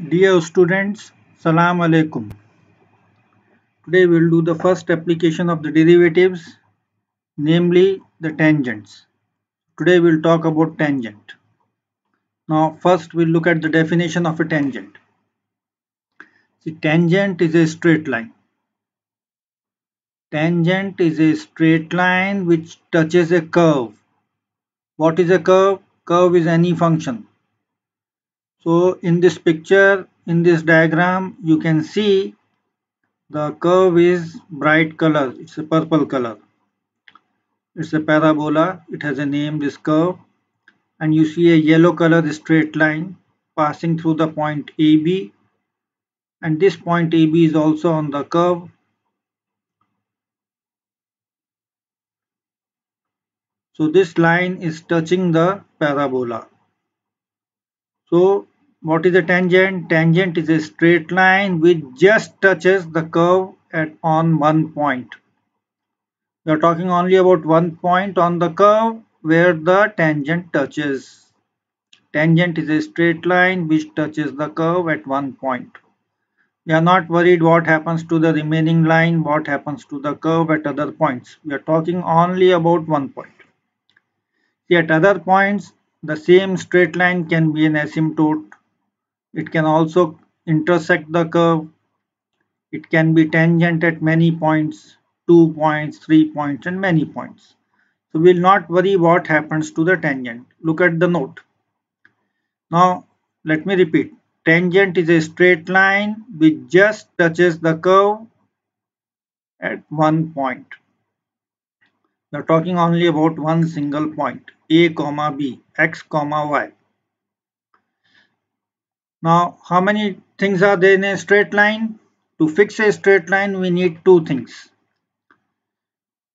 Dear students, Salam Alaikum. Today we will do the first application of the derivatives, namely the tangents. Today we will talk about tangent. Now first we will look at the definition of a tangent. See, tangent is a straight line. Tangent is a straight line which touches a curve. What is a curve? Curve is any function. So in this picture, in this diagram, you can see the curve is bright color. It's a purple color. It's a parabola. It has a name, this curve. And you see a yellow color straight line passing through the point AB. And this point AB is also on the curve. So this line is touching the parabola. So what is a tangent? Tangent is a straight line which just touches the curve on one point. We are talking only about one point on the curve where the tangent touches. Tangent is a straight line which touches the curve at one point. We are not worried what happens to the remaining line, what happens to the curve at other points. We are talking only about one point. See, at other points, the same straight line can be an asymptote. It can also intersect the curve. It can be tangent at many points, 2 points, 3 points, and many points. So we will not worry what happens to the tangent. Look at the note. Now, let me repeat. Tangent is a straight line which just touches the curve at one point. We are talking only about one single point, A comma B, X comma Y. Now, how many things are there in a straight line? To fix a straight line, we need two things.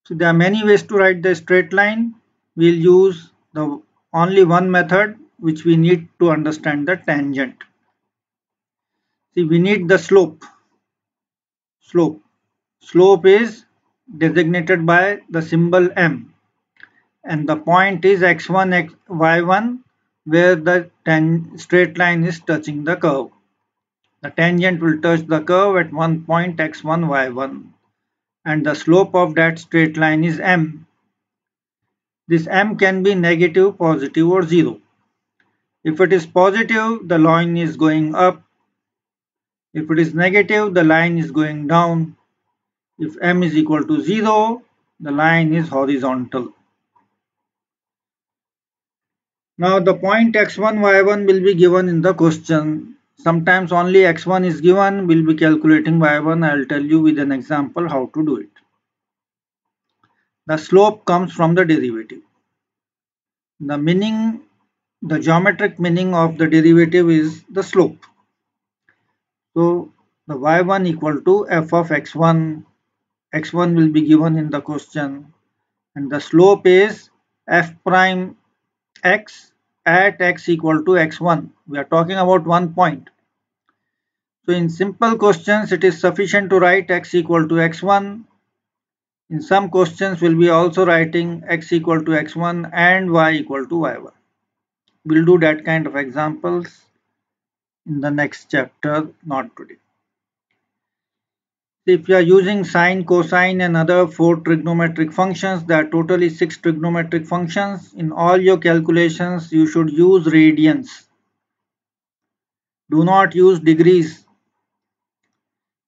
So there are many ways to write the straight line. We'll use the only one method which we need to understand the tangent. See, we need the slope. Slope is designated by the symbol m, and the point is x1, y1 where the straight line is touching the curve. The tangent will touch the curve at one point x1, y1, and the slope of that straight line is m. This m can be negative, positive, or 0. If it is positive, the line is going up. If it is negative, the line is going down. If m is equal to 0, the line is horizontal. Now the point x1, y1 will be given in the question. Sometimes only x1 is given, we'll be calculating y1. I'll tell you with an example how to do it. The slope comes from the derivative. The geometric meaning of the derivative is the slope. So the y1 equal to f of x1. x1 will be given in the question, and the slope is f prime x at x equal to x1. We are talking about one point. So in simple questions, it is sufficient to write x equal to x1. In some questions, we'll be also writing x equal to x1 and y equal to y1. We'll do that kind of examples in the next chapter, not today. If you are using sine, cosine and other 4 trigonometric functions, there are totally 6 trigonometric functions. In all your calculations, you should use radians. Do not use degrees.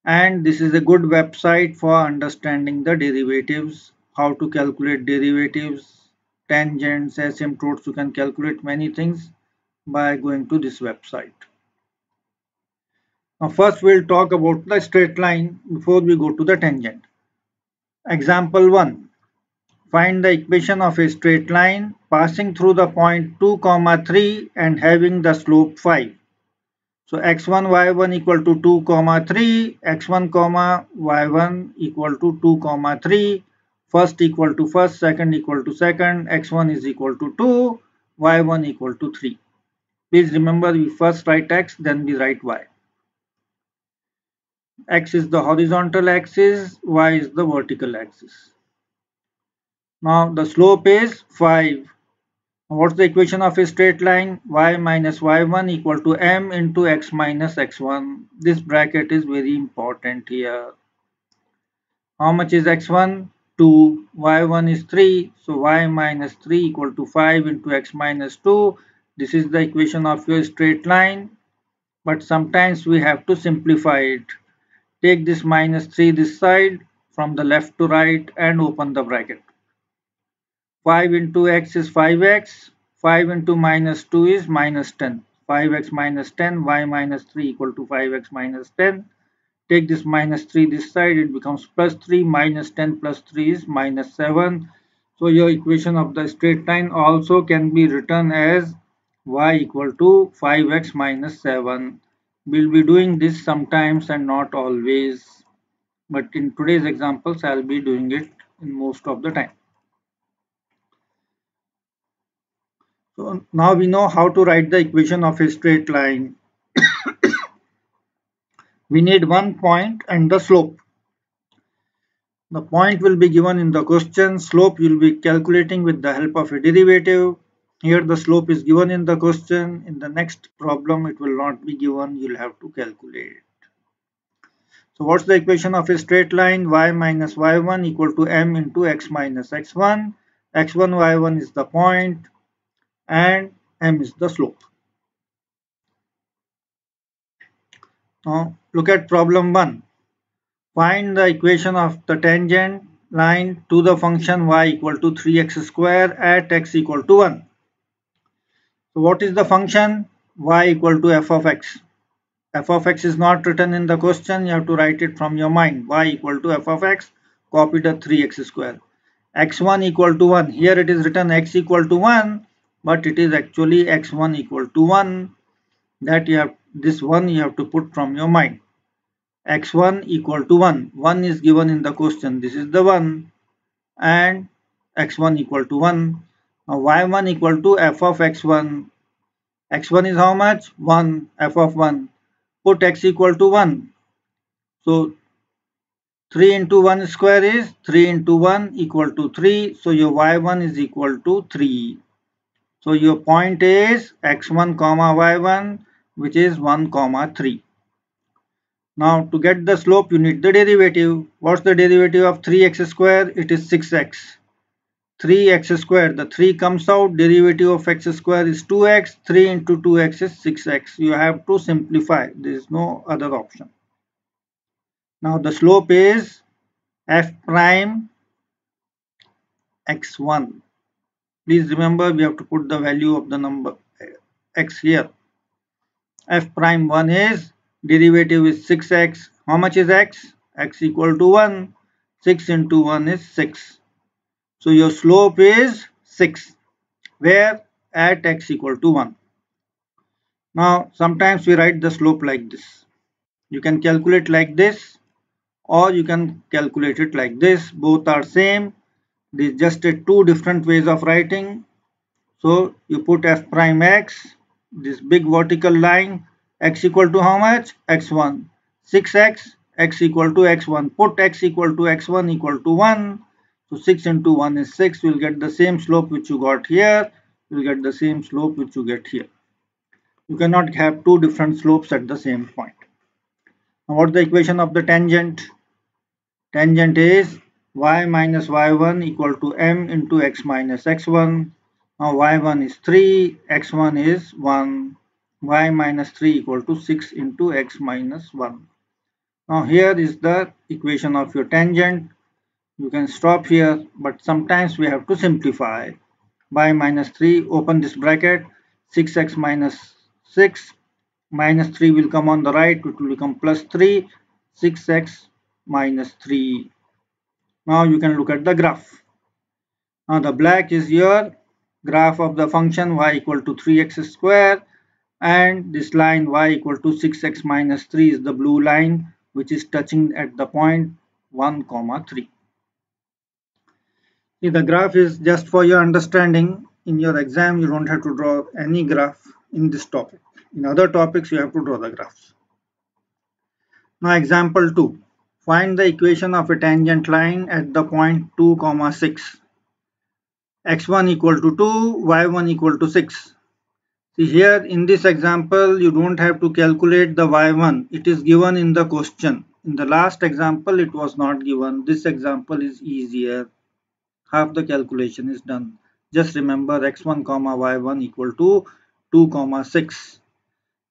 And this is a good website for understanding the derivatives, how to calculate derivatives, tangents, asymptotes. You can calculate many things by going to this website. Now first we'll talk about the straight line before we go to the tangent. Example 1. Find the equation of a straight line passing through the point 2, 3 and having the slope 5. So x1, y1 equal to 2, 3, x1, y1 equal to 2, 3, first equal to first, second equal to second, x1 is equal to 2, y1 equal to 3. Please remember, we first write x, then we write y. X is the horizontal axis, y is the vertical axis. Now the slope is 5. What's the equation of a straight line? Y minus y1 equal to m into x minus x1. This bracket is very important here. How much is x1? 2. Y1 is 3. So y minus 3 equal to 5 into x minus 2. This is the equation of your straight line. But sometimes we have to simplify it. Take this minus 3 this side from the left to right and open the bracket. 5 into x is 5x. 5 into minus 2 is minus 10. 5x minus 10. Y minus 3 equal to 5x minus 10. Take this minus 3 this side, it becomes plus 3, minus 10 plus 3 is minus 7. So your equation of the straight line also can be written as y equal to 5x minus 7. We'll be doing this sometimes and not always, but in today's examples I'll be doing it in most of the time. So now we know how to write the equation of a straight line. We need one point and the slope. The point will be given in the question. Slope you will be calculating with the help of a derivative. Here the slope is given in the question. In the next problem it will not be given. You'll have to calculate. So what's the equation of a straight line? Y minus y1 equal to m into x minus x1. x1, y1 is the point and m is the slope. Now look at problem 1. Find the equation of the tangent line to the function y equal to 3x square at x equal to 1. So what is the function? Y equal to f of x. F of x is not written in the question. You have to write it from your mind. Y equal to f of x. Copy the 3x square. x1 equal to 1. Here it is written x equal to 1. But it is actually x1 equal to 1. That you have, this 1 you have to put from your mind. x1 equal to 1. 1 is given in the question. This is the 1. And x1 equal to 1. Now y1 equal to f of x1. x1 is how much? 1. F of 1. Put x equal to 1. So 3 into 1 square is 3 into 1 equal to 3. So your y1 is equal to 3. So your point is x1 comma y1, which is 1 comma 3. Now to get the slope you need the derivative. What's the derivative of 3x square? It is 6x. 3x square, the 3 comes out, derivative of x square is 2x, 3 into 2x is 6x. You have to simplify, there is no other option. Now the slope is f prime x1. Please remember we have to put the value of the number x here. F prime 1 is, derivative is 6x. How much is x? X equal to 1. 6 into 1 is 6. So your slope is 6. Where? At x equal to 1. Now sometimes we write the slope like this. You can calculate like this or you can calculate it like this. Both are same. This is just two different ways of writing. So you put f prime x, this big vertical line, x equal to how much? x1. 6x, x equal to x1. Put x equal to x1 equal to 1. So 6 into 1 is 6. You will get the same slope which you got here. You will get the same slope which you get here. You cannot have two different slopes at the same point. Now what's the equation of the tangent? Tangent is y minus y1 equal to m into x minus x1. Now y1 is 3, x1 is 1. Y minus 3 equal to 6 into x minus 1. Now here is the equation of your tangent. You can stop here, but sometimes we have to simplify. Y minus 3, open this bracket, 6x minus 6, minus 3 will come on the right, it will become plus 3, 6x minus 3. Now you can look at the graph. Now the black is your graph of the function y equal to 3x square, and this line y equal to 6x minus 3 is the blue line which is touching at the point 1 comma 3. See, the graph is just for your understanding. In your exam you don't have to draw any graph in this topic. In other topics you have to draw the graphs. Now example 2. Find the equation of a tangent line at the point 2 comma 6. x1 equal to 2, y1 equal to 6. See here in this example, you don't have to calculate the y1. It is given in the question. In the last example, it was not given. This example is easier. Half the calculation is done. Just remember x1 comma y1 equal to 2 comma 6.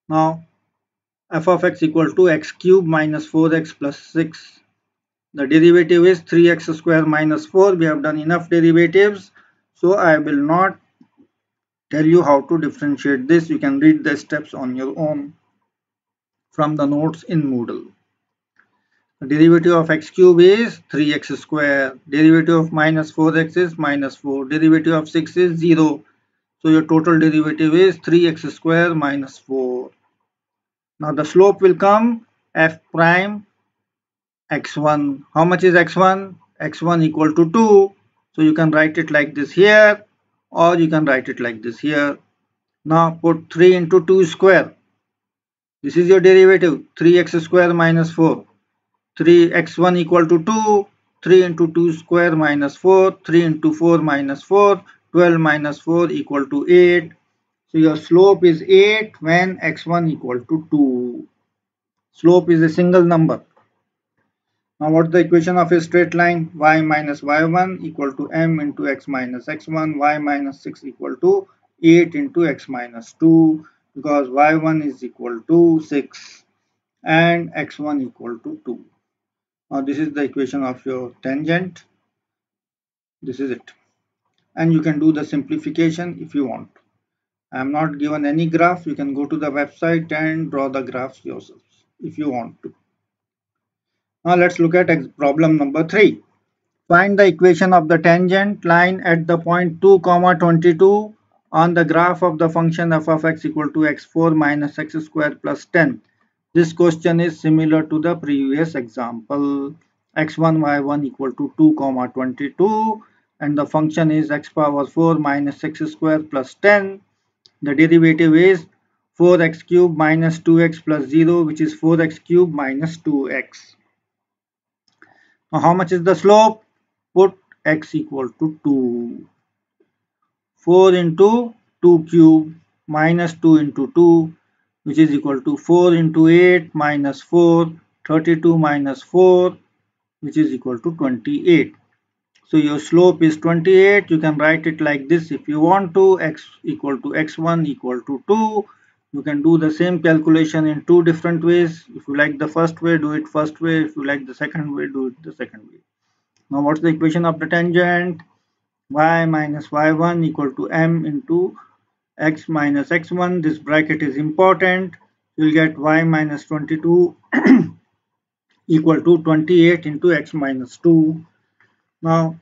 Now f of x equal to x cube minus 4x plus 6. The derivative is 3x square minus 4. We have done enough derivatives. So I will not tell you how to differentiate this. You can read the steps on your own from the notes in Moodle. The derivative of x cube is 3x square. Derivative of minus 4x is minus 4. Derivative of 6 is 0. So your total derivative is 3x square minus 4. Now the slope will come f prime x1. How much is x1? x1 equal to 2. So you can write it like this here, or you can write it like this here. Now put 3 into 2 square. This is your derivative, 3x square minus 4. 3x1 equal to 2. 3 into 2 square minus 4. 3 into 4 minus 4. 12 minus 4 equal to 8. So your slope is 8 when x1 equal to 2. Slope is a single number. Now what is the equation of a straight line? Y minus y1 equal to m into x minus x1. Y minus 6 equal to 8 into x minus 2, because y1 is equal to 6 and x1 equal to 2. Now this is the equation of your tangent. This is it. And you can do the simplification if you want. I am not given any graph. You can go to the website and draw the graphs yourselves if you want to. Now let's look at problem number 3. Find the equation of the tangent line at the point 2, 22 on the graph of the function f of x equal to x4 minus x square plus 10. This question is similar to the previous example. x1 y1 equal to 2, 22 and the function is x power 4 minus x square plus 10. The derivative is 4x cube minus 2x plus 0, which is 4x cube minus 2x. Now how much is the slope? Put x equal to 2. 4 into 2 cube minus 2 into 2, which is equal to 4 into 8 minus 4, 32 minus 4, which is equal to 28. So your slope is 28. You can write it like this if you want to. X equal to x1 equal to 2. You can do the same calculation in two different ways. If you like the first way, do it first way. If you like the second way, do it the second way. Now what's the equation of the tangent? Y minus y1 equal to m into x minus x1. This bracket is important. You'll get y minus 22 equal to 28 into x minus 2. Now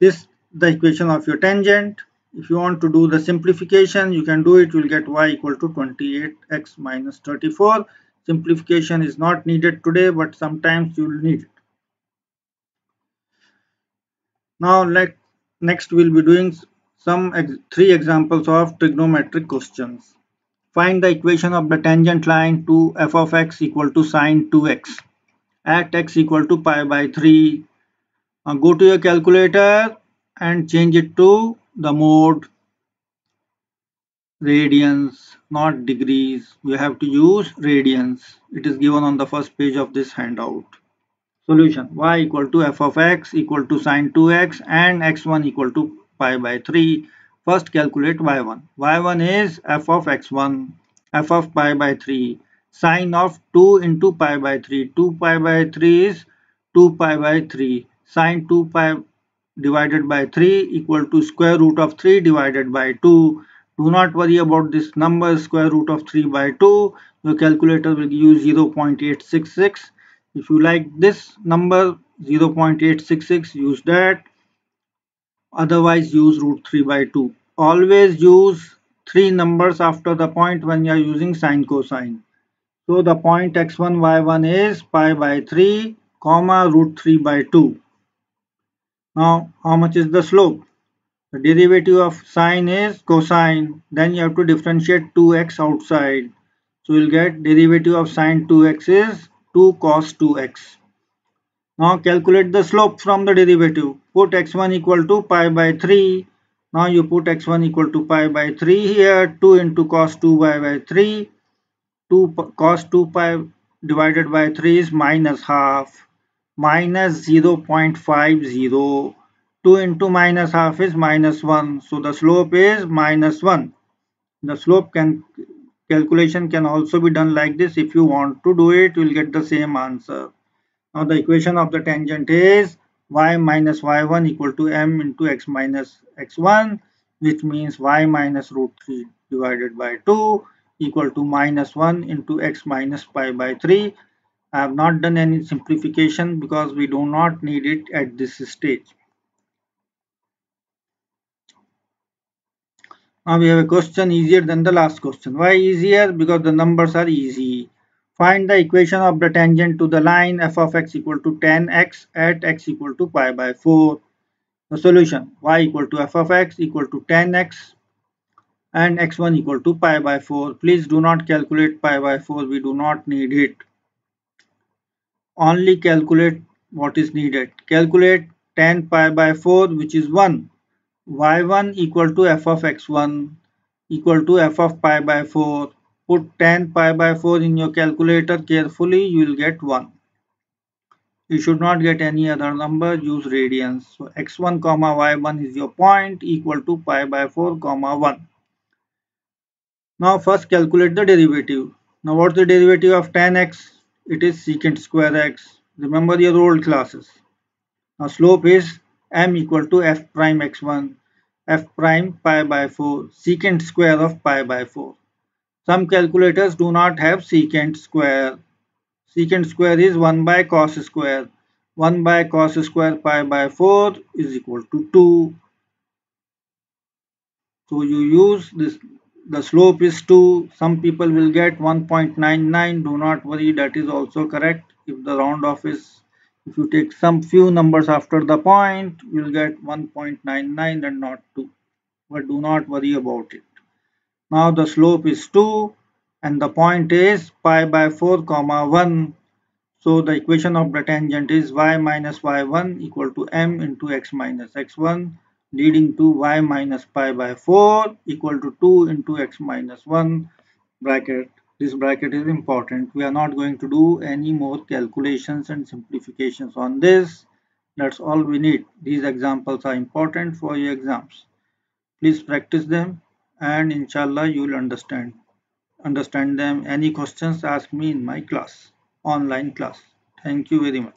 this is the equation of your tangent. If you want to do the simplification, you can do it. You will get y equal to 28x minus 34. Simplification is not needed today, but sometimes you will need it. Now next we'll be doing three examples of trigonometric questions. Find the equation of the tangent line to f of x equal to sine 2x at x equal to pi by 3. Go to your calculator and change it to the mode radians, not degrees. You have to use radians. It is given on the first page of this handout. Solution: y equal to f of x equal to sine 2x and x1 equal to pi by 3. First calculate y1. y1 is f of x1, f of pi by 3, sine of 2 into pi by 3. 2 pi by 3 is 2 pi by 3. Sine 2 pi divided by 3 equal to square root of 3 divided by 2. Do not worry about this number, square root of 3 by 2. Your calculator will give you 0.866. If you like this number 0.866, use that. Otherwise use root 3 by 2. Always use three numbers after the point when you are using sine cosine. So the point x1 y1 is pi by 3 comma root 3 by 2. Now how much is the slope? The derivative of sine is cosine. Then you have to differentiate 2x outside. So you'll get derivative of sine 2x is 2 cos 2x. Now calculate the slope from the derivative. Put x1 equal to pi by 3 Now you put x1 equal to pi by 3 here. 2 into cos 2 pi by 3. 2 cos 2 pi divided by 3 is minus half. Minus 0.50. 2 into minus half is minus 1. So the slope is minus 1. The slope calculation can also be done like this. If you want to do it, you will get the same answer. Now the equation of the tangent is y minus y1 equal to m into x minus x1, which means y minus root 3 divided by 2 equal to minus 1 into x minus pi by 3. I have not done any simplification because we do not need it at this stage. Now we have a question easier than the last question. Why easier? Because the numbers are easy. Find the equation of the tangent to the line f of x equal to tan x at x equal to pi by 4. The solution y equal to f of x equal to tan x and x1 equal to pi by 4. Please do not calculate pi by 4. We do not need it. Only calculate what is needed. Calculate tan pi by 4, which is 1. y1 equal to f of x1 equal to f of pi by 4. Put tan pi by 4 in your calculator carefully, you will get 1. You should not get any other number, use radians. So x1 comma y1 is your point equal to pi by 4 comma 1. Now first calculate the derivative. Now what's the derivative of tan x? It is secant square x. Remember your old classes. Now slope is m equal to f prime x1, f prime pi by 4, secant square of pi by 4. Some calculators do not have secant square. Secant square is 1 by cos square. 1 by cos square pi by 4 is equal to 2. So you use this, the slope is 2. Some people will get 1.99. Do not worry, that is also correct. If the round off is, if you take some few numbers after the point, you will get 1.99 and not 2. But do not worry about it. Now the slope is 2 and the point is pi by 4 comma 1. So the equation of the tangent is y minus y1 equal to m into x minus x1, leading to y minus pi by 4 equal to 2 into x minus 1 bracket. This bracket is important. We are not going to do any more calculations and simplifications on this. That's all we need. These examples are important for your exams. Please practice them and inshallah you will understand them. Any questions, ask me in my class, online class. Thank you very much.